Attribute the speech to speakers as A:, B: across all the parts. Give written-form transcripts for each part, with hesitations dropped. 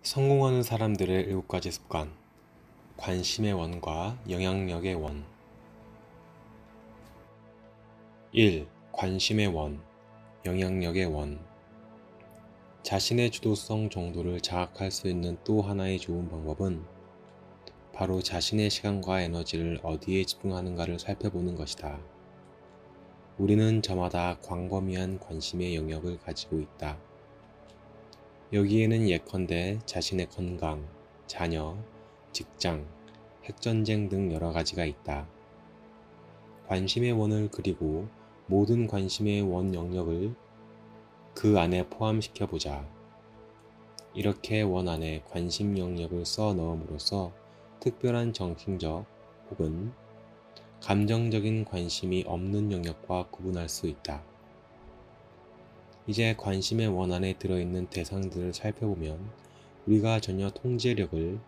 A: 성공하는 사람들의 7가지 습관. 관심의 원과 영향력의 원. 1. 관심의 원, 영향력의 원. 자신의 주도성 정도를 자각할 수 있는 또 하나의 좋은 방법은 바로 자신의 시간과 에너지를 어디에 집중하는가를 살펴보는 것이다. 우리는 저마다 광범위한 관심의 영역을 가지고 있다. 여기에는 예컨대 자신의 건강, 자녀, 직장, 핵전쟁 등 여러 가지가 있다. 관심의 원을 그리고 모든 관심의 원 영역을 그 안에 포함시켜 보자. 이렇게 원 안에 관심 영역을 써 넣음으로써 특별한 정신적 혹은 감정적인 관심이 없는 영역과 구분할 수 있다. 이제 관심의 원 안에 들어있는 대상들을 살펴보면 우리가 전혀 통제력을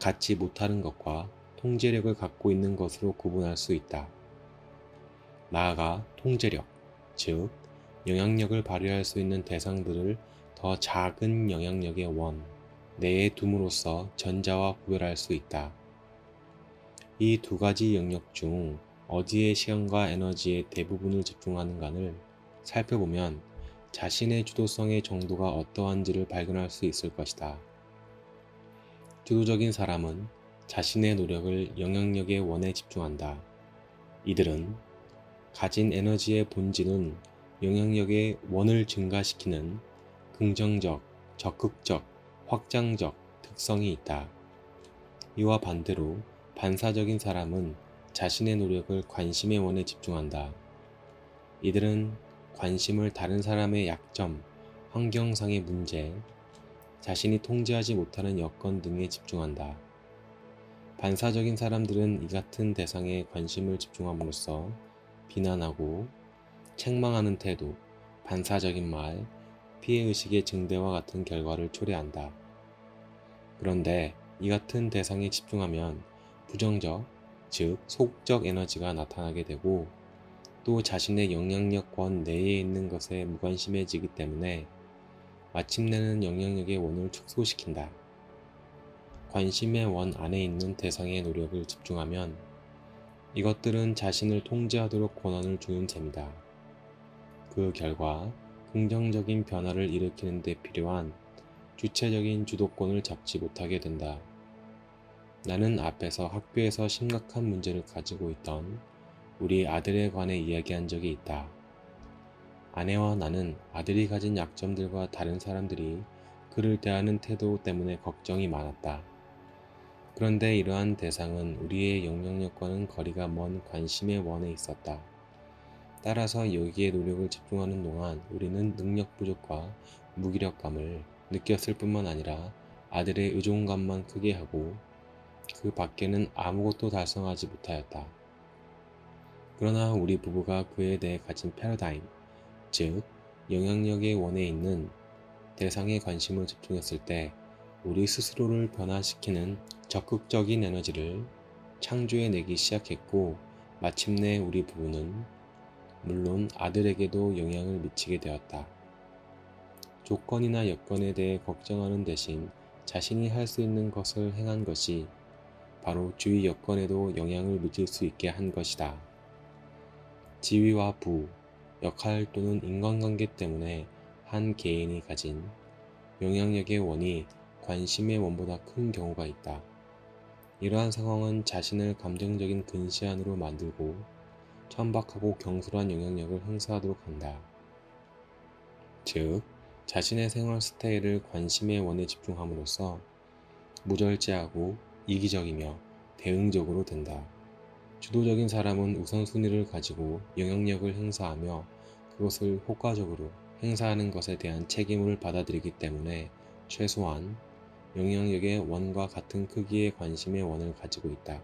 A: 갖지 못하는 것과 통제력을 갖고 있는 것으로 구분할 수 있다. 나아가 통제력, 즉 영향력을 발휘할 수 있는 대상들을 더 작은 영향력의 원 내에 둠으로써 전자와 구별할 수 있다. 이 두 가지 영역 중 어디에 시간과 에너지의 대부분을 집중하는가를 살펴보면 자신의 주도성의 정도가 어떠한지를 발견할 수 있을 것이다. 주도적인 사람은 자신의 노력을 영향력의 원에 집중한다. 이들은 가진 에너지의 본질은 영향력의 원을 증가시키는 긍정적, 적극적, 확장적 특성이 있다. 이와 반대로 반사적인 사람은 자신의 노력을 관심의 원에 집중한다. 이들은 관심을 다른 사람의 약점, 환경상의 문제, 자신이 통제하지 못하는 여건 등에 집중한다. 반사적인 사람들은 이 같은 대상에 관심을 집중함으로써 비난하고 책망하는 태도, 반사적인 말, 피해의식의 증대와 같은 결과를 초래한다. 그런데 이 같은 대상에 집중하면 부정적, 즉 소극적 에너지가 나타나게 되고 또 자신의 영향력권 내에 있는 것에 무관심해지기 때문에 마침내는 영향력의 원을 축소시킨다. 관심의 원 안에 있는 대상의 노력을 집중하면 이것들은 자신을 통제하도록 권한을 주는 셈이다. 그 결과 긍정적인 변화를 일으키는 데 필요한 주체적인 주도권을 잡지 못하게 된다. 나는 앞에서 학교에서 심각한 문제를 가지고 있던 우리 아들에 관해 이야기한 적이 있다. 아내와 나는 아들이 가진 약점들과 다른 사람들이 그를 대하는 태도 때문에 걱정이 많았다. 그런데 이러한 대상은 우리의 영향력과는 거리가 먼 관심의 원에 있었다. 따라서 여기에 노력을 집중하는 동안 우리는 능력 부족과 무기력감을 느꼈을 뿐만 아니라 아들의 의존감만 크게 하고 그 밖에는 아무것도 달성하지 못하였다. 그러나 우리 부부가 그에 대해 가진 패러다임, 즉 영향력의 원에 있는 대상에 관심을 집중했을 때 우리 스스로를 변화시키는 적극적인 에너지를 창조해내기 시작했고 마침내 우리 부부는 물론 아들에게도 영향을 미치게 되었다. 조건이나 여건에 대해 걱정하는 대신 자신이 할 수 있는 것을 행한 것이 바로 주위 여건에도 영향을 미칠 수 있게 한 것이다. 지위와 부, 역할 또는 인간관계 때문에 한 개인이 가진 영향력의 원이 관심의 원보다 큰 경우가 있다. 이러한 상황은 자신을 감정적인 근시안으로 만들고 천박하고 경솔한 영향력을 행사하도록 한다. 즉, 자신의 생활 스타일을 관심의 원에 집중함으로써 무절제하고 이기적이며 대응적으로 된다. 주도적인 사람은 우선순위를 가지고 영향력을 행사하며 그것을 효과적으로 행사하는 것에 대한 책임을 받아들이기 때문에 최소한 영향력의 원과 같은 크기의 관심의 원을 가지고 있다.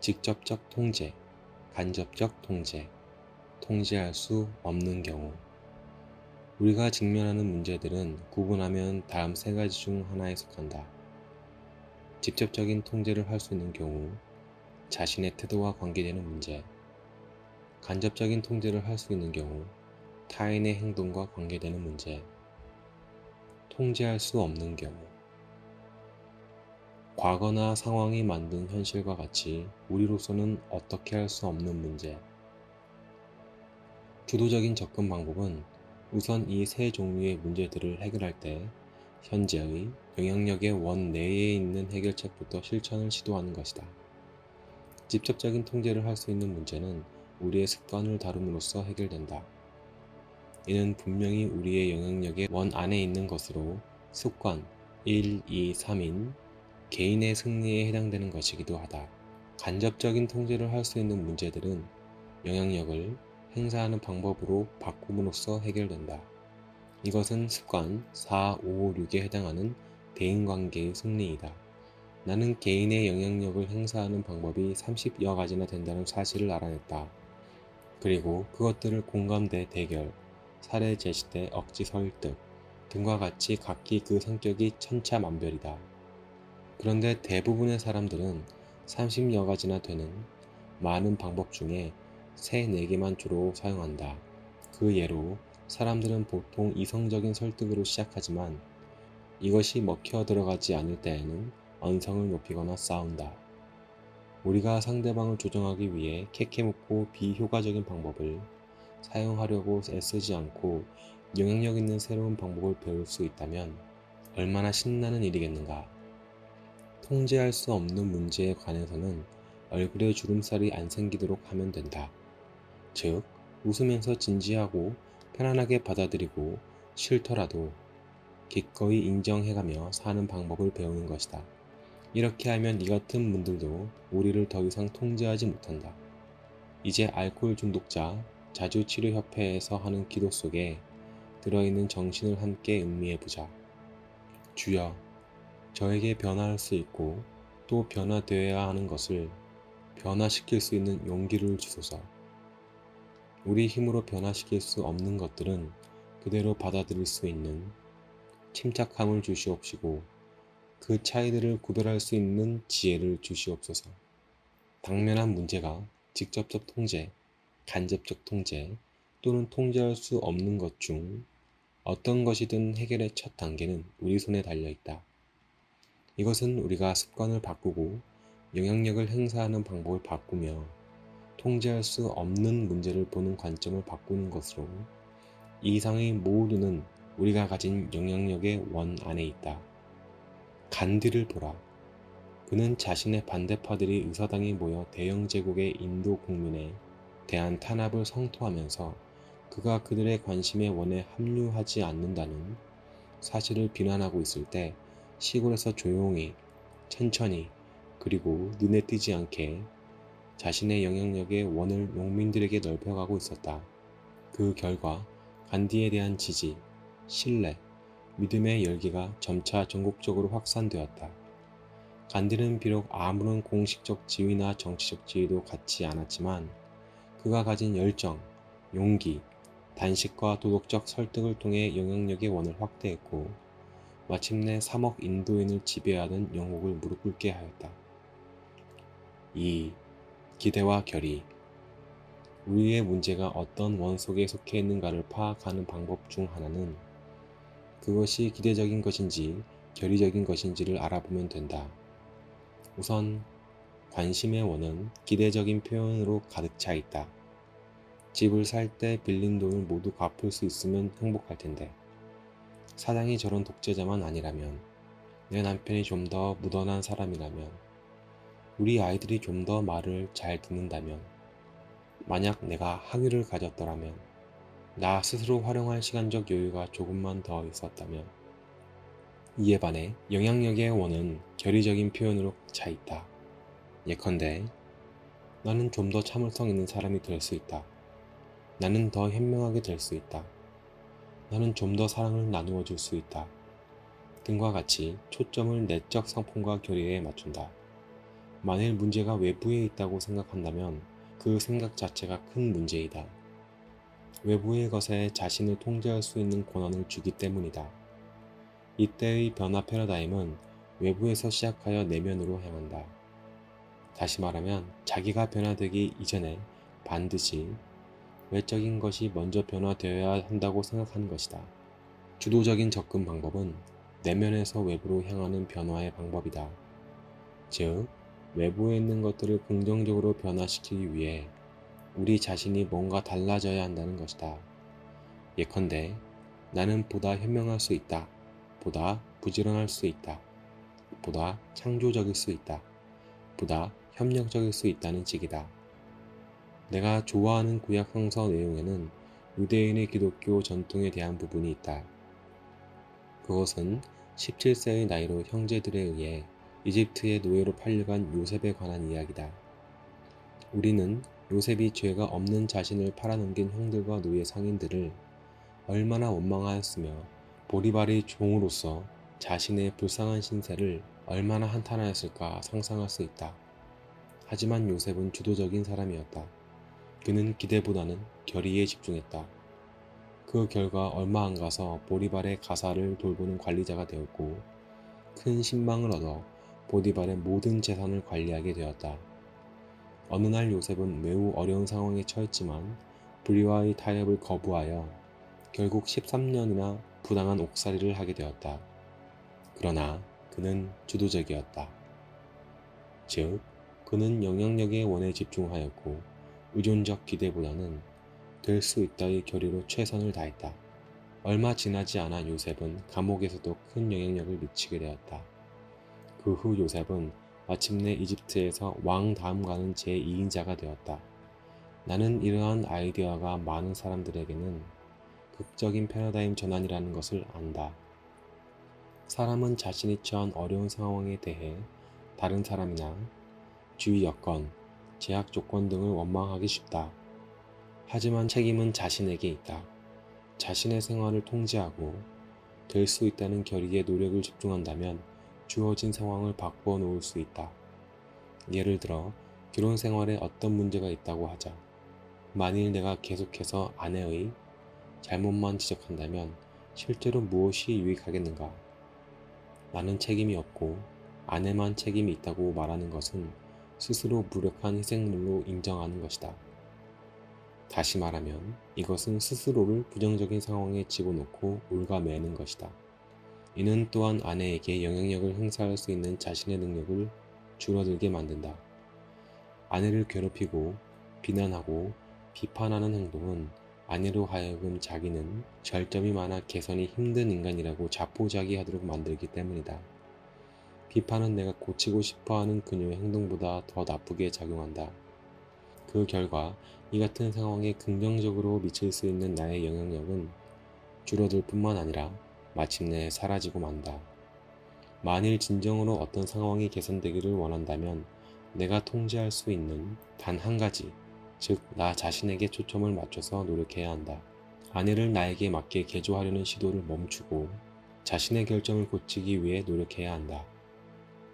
A: 직접적 통제, 간접적 통제, 통제할 수 없는 경우. 우리가 직면하는 문제들은 구분하면 다음 세 가지 중 하나에 속한다. 직접적인 통제를 할 수 있는 경우, 자신의 태도와 관계되는 문제. 간접적인 통제를 할 수 있는 경우, 타인의 행동과 관계되는 문제. 통제할 수 없는 경우, 과거나 상황이 만든 현실과 같이 우리로서는 어떻게 할 수 없는 문제. 주도적인 접근 방법은 우선 이 세 종류의 문제들을 해결할 때 현재의 영향력의 원 내에 있는 해결책부터 실천을 시도하는 것이다. 직접적인 통제를 할 수 있는 문제는 우리의 습관을 다룸으로써 해결된다. 이는 분명히 우리의 영향력의 원 안에 있는 것으로 습관 1, 2, 3인 개인의 승리에 해당되는 것이기도 하다. 간접적인 통제를 할 수 있는 문제들은 영향력을 행사하는 방법으로 바꿈으로써 해결된다. 이것은 습관 4, 5, 6에 해당하는 대인관계의 승리이다. 나는 개인의 영향력을 행사하는 방법이 30여 가지나 된다는 사실을 알아냈다. 그리고 그것들을 공감대 대결, 사례 제시대 억지 설득 등과 같이 각기 그 성격이 천차만별이다. 그런데 대부분의 사람들은 30여 가지나 되는 많은 방법 중에 3, 4개만 주로 사용한다. 그 예로 사람들은 보통 이성적인 설득으로 시작하지만 이것이 먹혀 들어가지 않을 때에는 언성을 높이거나 싸운다. 우리가 상대방을 조정하기 위해 캐캐묻고 비효과적인 방법을 사용하려고 애쓰지 않고 영향력 있는 새로운 방법을 배울 수 있다면 얼마나 신나는 일이겠는가. 통제할 수 없는 문제에 관해서는 얼굴에 주름살이 안 생기도록 하면 된다. 즉, 웃으면서 진지하고 편안하게 받아들이고 싫더라도 기꺼이 인정해가며 사는 방법을 배우는 것이다. 이렇게 하면 이 같은 분들도 우리를 더 이상 통제하지 못한다. 이제 알코올 중독자 자주치료협회에서 하는 기도 속에 들어있는 정신을 함께 음미해보자. 주여, 저에게 변화할 수 있고 또 변화되어야 하는 것을 변화시킬 수 있는 용기를 주소서. 우리 힘으로 변화시킬 수 없는 것들은 그대로 받아들일 수 있는 침착함을 주시옵시고 그 차이들을 구별할 수 있는 지혜를 주시옵소서. 당면한 문제가 직접적 통제, 간접적 통제 또는 통제할 수 없는 것 중 어떤 것이든 해결의 첫 단계는 우리 손에 달려 있다. 이것은 우리가 습관을 바꾸고 영향력을 행사하는 방법을 바꾸며 통제할 수 없는 문제를 보는 관점을 바꾸는 것으로 이 이상의 모두는 우리가 가진 영향력의 원 안에 있다. 간디를 보라. 그는 자신의 반대파들이 의사당에 모여 대영 제국의 인도 국민에 대한 탄압을 성토하면서 그가 그들의 관심의 원에 합류하지 않는다는 사실을 비난하고 있을 때 시골에서 조용히, 천천히, 그리고 눈에 띄지 않게 자신의 영향력의 원을 농민들에게 넓혀가고 있었다. 그 결과 간디에 대한 지지, 신뢰, 믿음의 열기가 점차 전국적으로 확산되었다. 간디는 비록 아무런 공식적 지위나 정치적 지위도 갖지 않았지만 그가 가진 열정, 용기, 단식과 도덕적 설득을 통해 영향력의 원을 확대했고 마침내 3억 인도인을 지배하던 영국을 무릎 꿇게 하였다. 2. 기대와 결의. 우리의 문제가 어떤 원 속에 속해 있는가를 파악하는 방법 중 하나는 그것이 기대적인 것인지 결의적인 것인지를 알아보면 된다. 우선 관심의 원은 기대적인 표현으로 가득 차 있다. 집을 살 때 빌린 돈을 모두 갚을 수 있으면 행복할 텐데 사장이 저런 독재자만 아니라면, 내 남편이 좀 더 무던한 사람이라면, 우리 아이들이 좀 더 말을 잘 듣는다면, 만약 내가 학위를 가졌더라면, 나 스스로 활용할 시간적 여유가 조금만 더 있었다면. 이에 반해 영향력의 원은 결의적인 표현으로 차 있다. 예컨대 나는 좀 더 참을성 있는 사람이 될 수 있다. 나는 더 현명하게 될 수 있다. 나는 좀 더 사랑을 나누어 줄 수 있다. 등과 같이 초점을 내적 상품과 결의에 맞춘다. 만일 문제가 외부에 있다고 생각한다면 그 생각 자체가 큰 문제이다. 외부의 것에 자신을 통제할 수 있는 권한을 주기 때문이다. 이때의 변화 패러다임은 외부에서 시작하여 내면으로 향한다. 다시 말하면 자기가 변화되기 이전에 반드시 외적인 것이 먼저 변화되어야 한다고 생각하는 것이다. 주도적인 접근 방법은 내면에서 외부로 향하는 변화의 방법이다. 즉, 외부에 있는 것들을 긍정적으로 변화시키기 위해 우리 자신이 뭔가 달라져야 한다는 것이다. 예컨대, 나는 보다 현명할 수 있다. 보다 부지런할 수 있다. 보다 창조적일 수 있다. 보다 협력적일 수 있다는 식이다. 내가 좋아하는 구약 성서 내용에는 유대인의 기독교 전통에 대한 부분이 있다. 그것은 17세의 나이로 형제들에 의해 이집트의 노예로 팔려간 요셉에 관한 이야기다. 우리는 요셉이 죄가 없는 자신을 팔아넘긴 형들과 노예 상인들을 얼마나 원망하였으며 보리발의 종으로서 자신의 불쌍한 신세를 얼마나 한탄하였을까 상상할 수 있다. 하지만 요셉은 주도적인 사람이었다. 그는 기대보다는 결의에 집중했다. 그 결과 얼마 안 가서 보리발의 가사를 돌보는 관리자가 되었고 큰 신망을 얻어 보디발의 모든 재산을 관리하게 되었다. 어느 날 요셉은 매우 어려운 상황에 처했지만 불의와의 타협을 거부하여 결국 13년이나 부당한 옥살이를 하게 되었다. 그러나 그는 주도적이었다. 즉, 그는 영향력의 원에 집중하였고 의존적 기대보다는 될 수 있다의 결의로 최선을 다했다. 얼마 지나지 않아 요셉은 감옥에서도 큰 영향력을 미치게 되었다. 그 후 요셉은 마침내 이집트에서 왕 다음 가는 제2인자가 되었다. 나는 이러한 아이디어가 많은 사람들에게는 극적인 패러다임 전환이라는 것을 안다. 사람은 자신이 처한 어려운 상황에 대해 다른 사람이나 주위 여건, 제약 조건 등을 원망하기 쉽다. 하지만 책임은 자신에게 있다. 자신의 생활을 통제하고 될 수 있다는 결의에 노력을 집중한다면 주어진 상황을 바꾸어 놓을 수 있다. 예를 들어 결혼 생활에 어떤 문제가 있다고 하자. 만일 내가 계속해서 아내의 잘못만 지적한다면 실제로 무엇이 유익하겠는가? 나는 책임이 없고 아내만 책임이 있다고 말하는 것은 스스로 무력한 희생물로 인정하는 것이다. 다시 말하면 이것은 스스로를 부정적인 상황에 집어넣고 올가매는 것이다. 이는 또한 아내에게 영향력을 행사할 수 있는 자신의 능력을 줄어들게 만든다. 아내를 괴롭히고 비난하고 비판하는 행동은 아내로 하여금 자기는 결점이 많아 개선이 힘든 인간이라고 자포자기하도록 만들기 때문이다. 비판은 내가 고치고 싶어하는 그녀의 행동보다 더 나쁘게 작용한다. 그 결과 이 같은 상황에 긍정적으로 미칠 수 있는 나의 영향력은 줄어들 뿐만 아니라 마침내 사라지고 만다. 만일 진정으로 어떤 상황이 개선되기를 원한다면 내가 통제할 수 있는 단 한 가지, 즉 나 자신에게 초점을 맞춰서 노력해야 한다. 아내를 나에게 맞게 개조하려는 시도를 멈추고 자신의 결점을 고치기 위해 노력해야 한다.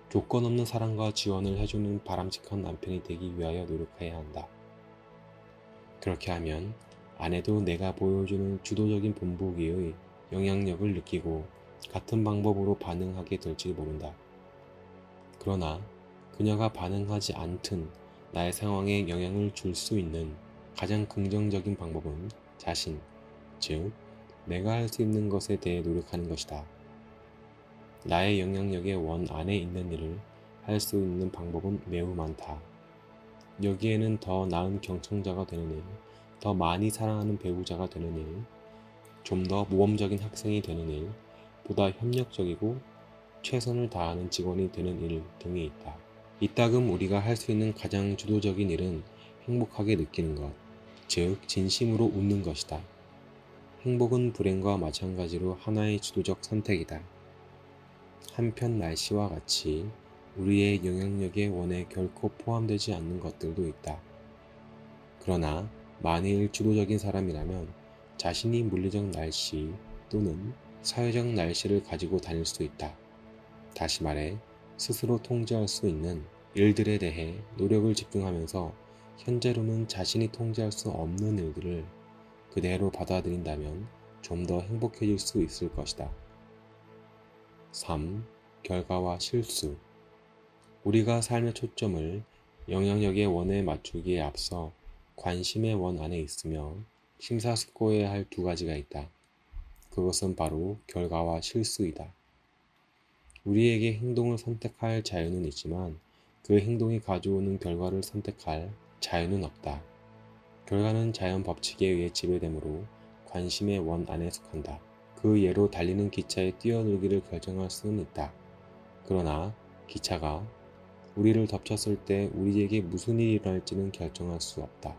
A: 조건 없는 사랑과 지원을 해주는 바람직한 남편이 되기 위하여 노력해야 한다. 그렇게 하면 아내도 내가 보여주는 주도적인 본보기의 영향력을 느끼고 같은 방법으로 반응하게 될지 모른다. 그러나 그녀가 반응하지 않든 나의 상황에 영향을 줄 수 있는 가장 긍정적인 방법은 자신, 즉 내가 할 수 있는 것에 대해 노력하는 것이다. 나의 영향력의 원 안에 있는 일을 할 수 있는 방법은 매우 많다. 여기에는 더 나은 경청자가 되는 일, 더 많이 사랑하는 배우자가 되는 일, 좀 더 모범적인 학생이 되는 일, 보다 협력적이고 최선을 다하는 직원이 되는 일 등이 있다. 이따금 우리가 할 수 있는 가장 주도적인 일은 행복하게 느끼는 것, 즉 진심으로 웃는 것이다. 행복은 불행과 마찬가지로 하나의 주도적 선택이다. 한편 날씨와 같이 우리의 영향력의 원에 결코 포함되지 않는 것들도 있다. 그러나 만일 주도적인 사람이라면 자신이 물리적 날씨 또는 사회적 날씨를 가지고 다닐 수 있다. 다시 말해 스스로 통제할 수 있는 일들에 대해 노력을 집중하면서 현재로는 자신이 통제할 수 없는 일들을 그대로 받아들인다면 좀 더 행복해질 수 있을 것이다. 3. 결과와 실수. 우리가 삶의 초점을 영향력의 원에 맞추기에 앞서 관심의 원 안에 있으며 심사숙고해야 할 두 가지가 있다. 그것은 바로 결과와 실수이다. 우리에게 행동을 선택할 자유는 있지만 그 행동이 가져오는 결과를 선택할 자유는 없다. 결과는 자연 법칙에 의해 지배되므로 관심의 원 안에 속한다. 그 예로 달리는 기차의 뛰어들기를 결정할 수는 있다. 그러나 기차가 우리를 덮쳤을 때 우리에게 무슨 일이 일어날지는 결정할 수 없다.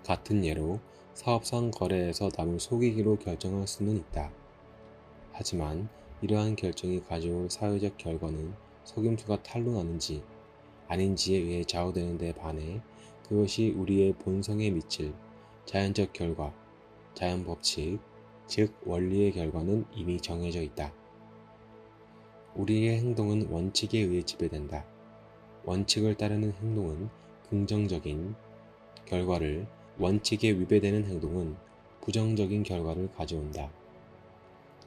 A: 같은 예로 사업상 거래에서 남을 속이기로 결정할 수는 있다. 하지만 이러한 결정이 가져올 사회적 결과는 속임수가 탄로나는지 아닌지에 의해 좌우되는 데 반해 그것이 우리의 본성에 미칠 자연적 결과, 자연 법칙, 즉 원리의 결과는 이미 정해져 있다. 우리의 행동은 원칙에 의해 지배된다. 원칙을 따르는 행동은 긍정적인 결과를, 원칙에 위배되는 행동은 부정적인 결과를 가져온다.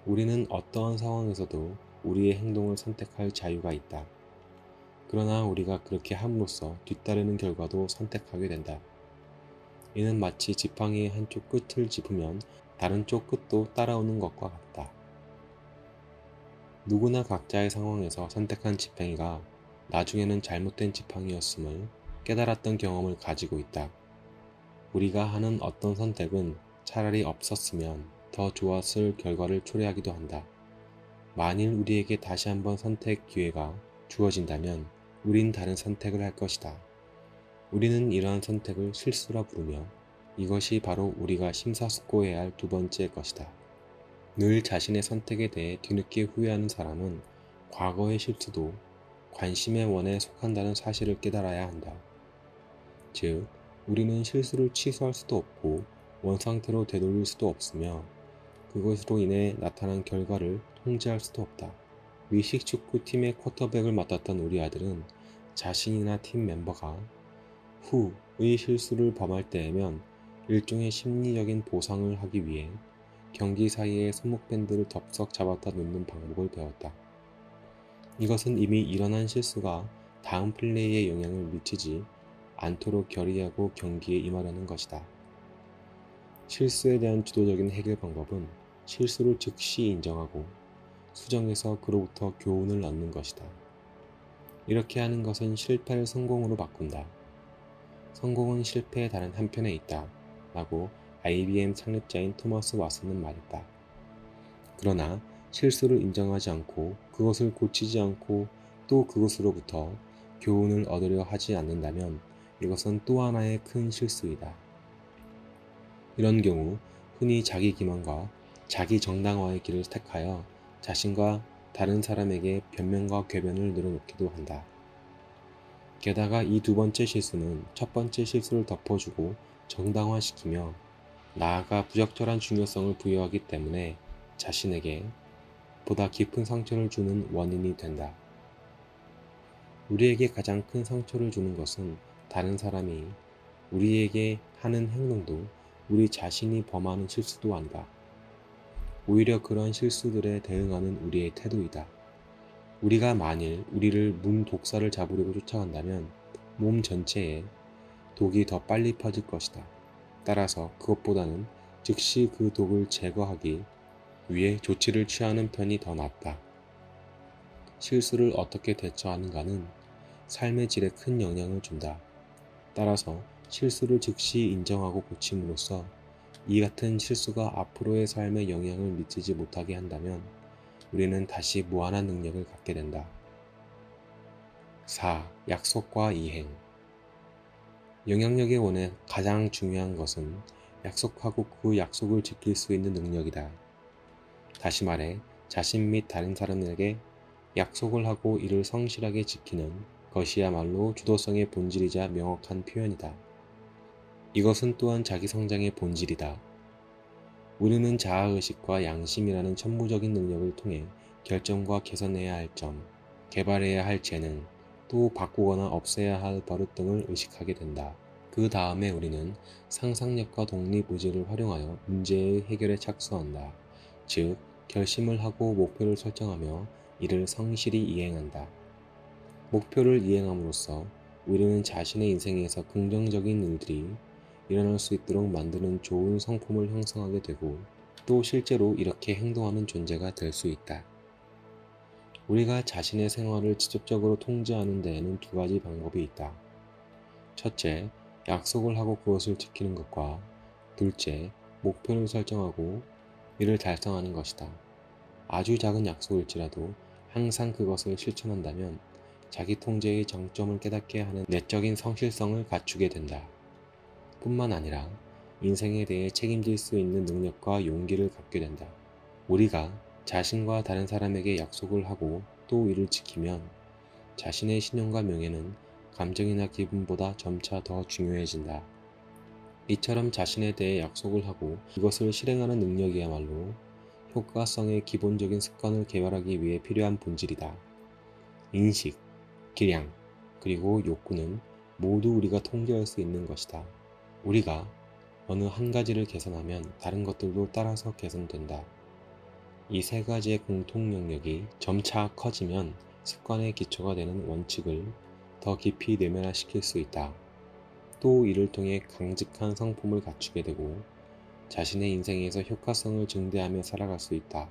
A: 우리는 어떠한 상황에서도 우리의 행동을 선택할 자유가 있다. 그러나 우리가 그렇게 함으로써 뒤따르는 결과도 선택하게 된다. 이는 마치 지팡이의 한쪽 끝을 짚으면 다른 쪽 끝도 따라오는 것과 같다. 누구나 각자의 상황에서 선택한 지팡이가 나중에는 잘못된 지팡이였음을 깨달았던 경험을 가지고 있다. 우리가 하는 어떤 선택은 차라리 없었으면 더 좋았을 결과를 초래하기도 한다. 만일 우리에게 다시 한번 선택 기회가 주어진다면 우린 다른 선택을 할 것이다. 우리는 이러한 선택을 실수라 부르며 이것이 바로 우리가 심사숙고해야 할 두 번째 것이다. 늘 자신의 선택에 대해 뒤늦게 후회하는 사람은 과거의 실수도 관심의 원에 속한다는 사실을 깨달아야 한다. 즉, 우리는 실수를 취소할 수도 없고 원상태로 되돌릴 수도 없으며 그것으로 인해 나타난 결과를 통제할 수도 없다. 미식 축구팀의 쿼터백을 맡았던 우리 아들은 자신이나 팀 멤버가 후의 실수를 범할 때에면 일종의 심리적인 보상을 하기 위해 경기 사이에 손목밴드를 덥석 잡았다 놓는 방법을 배웠다. 이것은 이미 일어난 실수가 다음 플레이에 영향을 미치지 않도록 결의하고 경기에 임하려는 것이다. 실수에 대한 주도적인 해결 방법은 실수를 즉시 인정하고 수정해서 그로부터 교훈을 얻는 것이다. 이렇게 하는 것은 실패를 성공으로 바꾼다. 성공은 실패의 다른 한편에 있다. 라고 IBM 창립자인 토마스 왓슨은 말했다. 그러나 실수를 인정하지 않고 그것을 고치지 않고 또 그것으로부터 교훈을 얻으려 하지 않는다면 이것은 또 하나의 큰 실수이다. 이런 경우 흔히 자기 기만과 자기 정당화의 길을 택하여 자신과 다른 사람에게 변명과 궤변을 늘어놓기도 한다. 게다가 이 두 번째 실수는 첫 번째 실수를 덮어주고 정당화시키며 나아가 부적절한 중요성을 부여하기 때문에 자신에게 보다 깊은 상처를 주는 원인이 된다. 우리에게 가장 큰 상처를 주는 것은 다른 사람이 우리에게 하는 행동도 우리 자신이 범하는 실수도 아니다. 오히려 그러한 실수들에 대응하는 우리의 태도이다. 우리가 만일 우리를 문독사를 잡으려고 쫓아간다면 몸 전체에 독이 더 빨리 퍼질 것이다. 따라서 그것보다는 즉시 그 독을 제거하기 위해 조치를 취하는 편이 더 낫다. 실수를 어떻게 대처하는가는 삶의 질에 큰 영향을 준다. 따라서 실수를 즉시 인정하고 고침으로써 이 같은 실수가 앞으로의 삶에 영향을 미치지 못하게 한다면 우리는 다시 무한한 능력을 갖게 된다. 4. 약속과 이행. 영향력의 원에 가장 중요한 것은 약속하고 그 약속을 지킬 수 있는 능력이다. 다시 말해 자신 및 다른 사람에게 약속을 하고 이를 성실하게 지키는 것이야말로 주도성의 본질이자 명확한 표현이다. 이것은 또한 자기 성장의 본질이다. 우리는 자아의식과 양심이라는 천부적인 능력을 통해 결정과 개선해야 할 점, 개발해야 할 재능, 또 바꾸거나 없애야 할 버릇 등을 의식하게 된다. 그 다음에 우리는 상상력과 독립의지를 활용하여 문제의 해결에 착수한다. 즉, 결심을 하고 목표를 설정하며 이를 성실히 이행한다. 목표를 이행함으로써 우리는 자신의 인생에서 긍정적인 일들이 일어날 수 있도록 만드는 좋은 성품을 형성하게 되고 또 실제로 이렇게 행동하는 존재가 될 수 있다. 우리가 자신의 생활을 직접적으로 통제하는 데에는 두 가지 방법이 있다. 첫째, 약속을 하고 그것을 지키는 것과 둘째, 목표를 설정하고 이를 달성하는 것이다. 아주 작은 약속일지라도 항상 그것을 실천한다면 자기 통제의 장점을 깨닫게 하는 내적인 성실성을 갖추게 된다. 뿐만 아니라 인생에 대해 책임질 수 있는 능력과 용기를 갖게 된다. 우리가 자신과 다른 사람에게 약속을 하고 또 이를 지키면 자신의 신용과 명예는 감정이나 기분보다 점차 더 중요해진다. 이처럼 자신에 대해 약속을 하고 이것을 실행하는 능력이야말로 효과성의 기본적인 습관을 개발하기 위해 필요한 본질이다. 인식, 기량, 그리고 욕구는 모두 우리가 통제할 수 있는 것이다. 우리가 어느 한 가지를 개선하면 다른 것들도 따라서 개선된다. 이 세 가지의 공통 영역이 점차 커지면 습관의 기초가 되는 원칙을 더 깊이 내면화시킬 수 있다. 또 이를 통해 강직한 성품을 갖추게 되고 자신의 인생에서 효과성을 증대하며 살아갈 수 있다.